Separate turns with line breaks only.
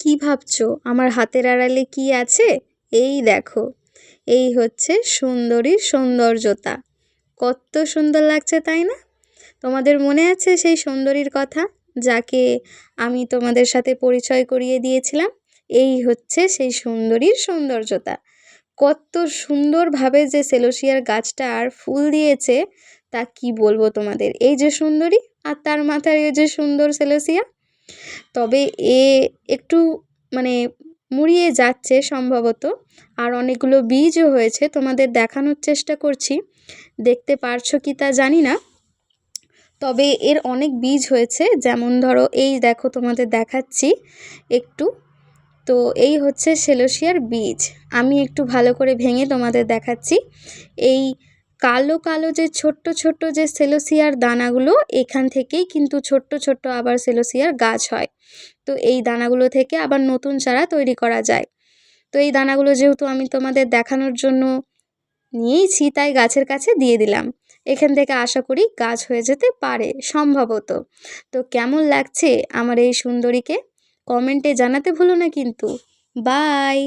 কি ভাবছো আমার হাতের আড়ালে কি আছে? এই দেখো, এই হচ্ছে সুন্দরীর সৌন্দর্যতা। কত সুন্দর লাগছে তাই না? তোমাদের মনে আছে সেই সুন্দরীর কথা, যাকে আমি তোমাদের সাথে পরিচয় করিয়ে দিয়েছিলাম? এই হচ্ছে সেই সুন্দরীর সৌন্দর্যতা। কত সুন্দরভাবে যে সেলোসিয়ার গাছটা আর ফুল দিয়েছে তা কি বলবো তোমাদের। এই যে সুন্দরী আর তার মাথায় এই যে সুন্দর সেলোসিয়া। তবে এ একটু মানে মুড়িয়ে যাচ্ছে সম্ভবত, আর অনেকগুলো বীজও হয়েছে, তোমাদের দেখানোর চেষ্টা করছি, দেখতে পারছো কি তা জানি না। তবে এর অনেক বীজ হয়েছে, যেমন ধরো এই দেখো তোমাদের দেখাচ্ছি একটু। তো এই হচ্ছে সেলোসিয়ার বীজ। আমি একটু ভালো করে ভেঙে তোমাদের দেখাচ্ছি। এই কালো কালো যে ছোট্ট ছোট্ট যে সেলোসিয়ার দানাগুলো, এখান থেকেই কিন্তু ছোট্ট ছোট্ট আবার সেলোসিয়ার গাছ হয়। তো এই দানাগুলো থেকে আবার নতুন চারা তৈরি করা যায়। তো এই দানাগুলো যেহেতু আমি তোমাদের দেখানোর জন্য নিয়েইছি, তাই গাছের কাছে দিয়ে দিলাম। এখান থেকে আশা করি গাছ হয়ে যেতে পারে সম্ভবত। তো কেমন লাগছে আমার এই সুন্দরীকে কমেন্টে জানাতে ভুলো না কিন্তু। বাই।